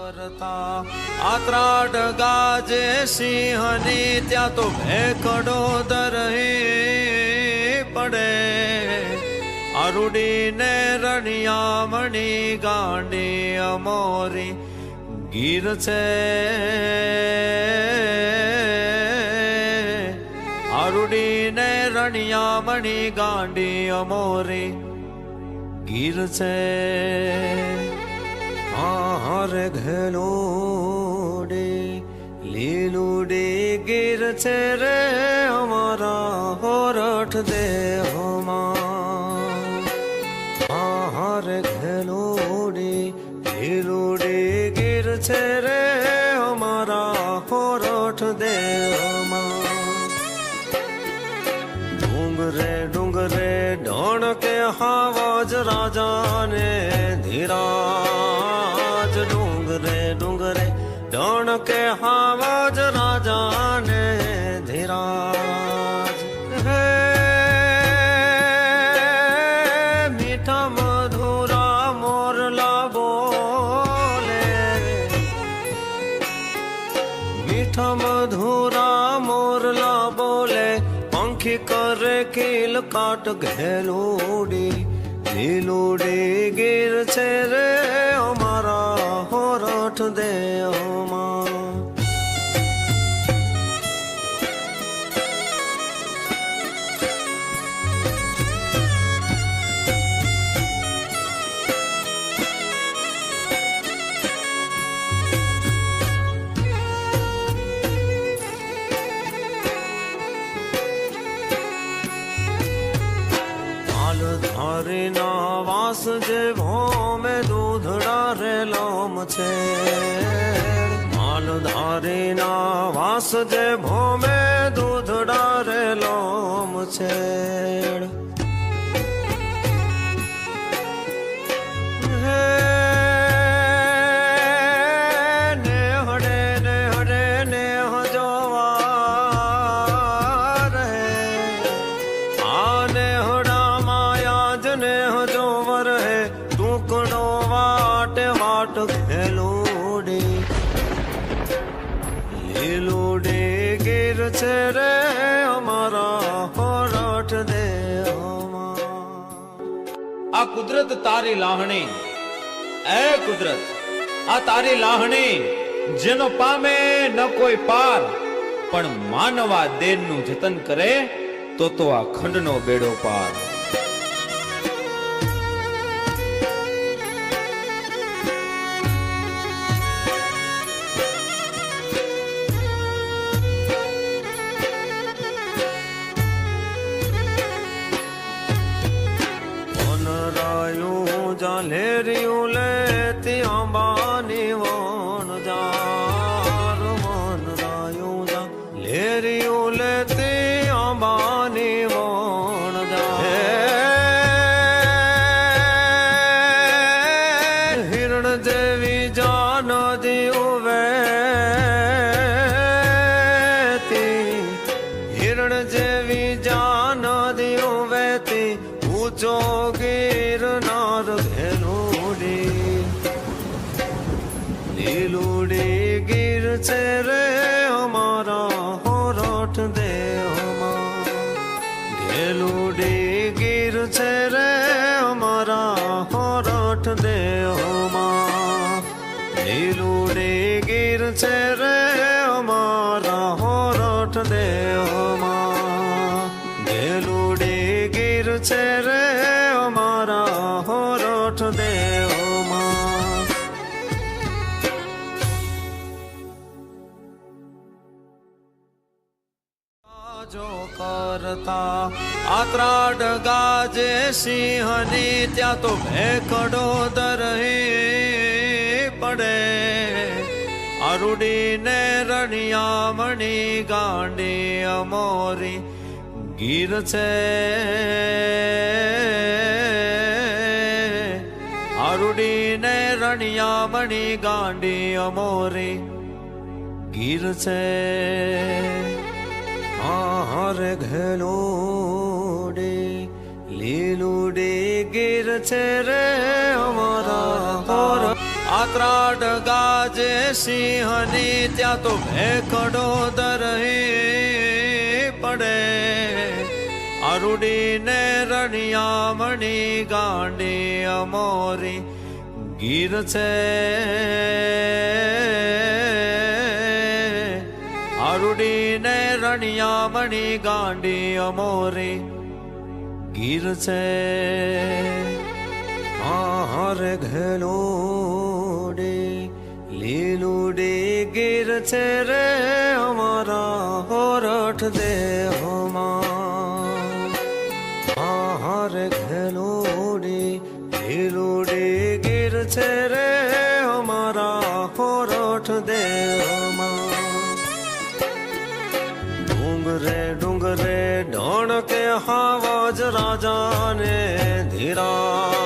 કરતા આત્રાડ ગાજે સિંહની ત્યાં તો ભેખડો દરહી પડે આરુડીને રણિયામણી ગાંડી અમોરી ગીર છે આરુડીને રણિયામણી ગાંડી અમોરી ગીર છે હારે ઘેલોડી લીલુડી ગીર છે રે અમારા હોરઠ દેહમાં હારે ઘેલોડી લીલુડી ગીર છે રે અમારા હોરઠ દેહમાં ડુંગરે ડુંગરે ઢોણકે હાવાજ રાજાને ધીરાજ ડુંગરે ડુંગરે ઢોણકે હાવાજ રાજાને ધીરાજ હે મીઠા મધુરા મોરલા બોલે મીઠા મધુરા મોરલા બોલે પંખી કરે કિલ કાટ ઘેલુડી લીલુડી ગીર છે રે અમારા હોરઠ દેહમાં હરિના વાસ જે ભોમે દૂધડા રે લોમ છે માલધારીના વાસ જે ભોમે દૂધડા રે લોમ છે ઘેલુડી લીલુડી ગીર છે રે અમારા હોરઠ દેહમાં આ કુદરત તારી લાહણી એ કુદરત આ તારી લાહણી જેનો પામે ન કોઈ પાર પણ માનવા દેનનું જતન કરે તો આ ખંડનો બેડો પાર લેરિયું લેતી અંબાની વણ જાર મન રાયું જા લેરિયું લેતી અંબાની વણ જા હિરણ જેવી જાન દીવ વેતી હિરણ જેવી જાન દીવ વેતી ઊંચો ગિરનાર લીલુડી ગીર છે રે અમારા હોરઠ દેહમાં ઘેલુડી ગીર છે રે અમારા હોરઠ દેહમાં લીલુડી ગીર છે રે અમારા હોરઠ દેહમાં ઘેલુડી ગીર છે રે અમારા હોરઠ દેહમાં જો કરતા આત્રાડ ગાજે સિંહની ત્યાં તો ભેખડો દરહી પડે આરુડીને રણિયામણી ગાંડી અમોરી ગીર છે આરુડીને રણિયામણી ગાંડી અમોરી ગીર છે હારે ઘેલોડી લીલુડી ગીર છે રે અમારા આત્રાટ ગાજે સિંહની ત્યાં તો ભેખડો દરહી પડે આરુડીને રણિયામણી ગાંડી અમોરી ગીર છે આરુડીને રણિયામણી ગાંડી અમોરી ગીર છે હારે ઘેલુડી લીલુડી ગીર છે રે અમારા હોરઠ દેહમાં હારે ઘેલુડી લીલુડી ગીર છે રે અમારા હોરઠ દેહમાં ડુંગરે ઢોણ કે હાવજ રાજાને ધીરા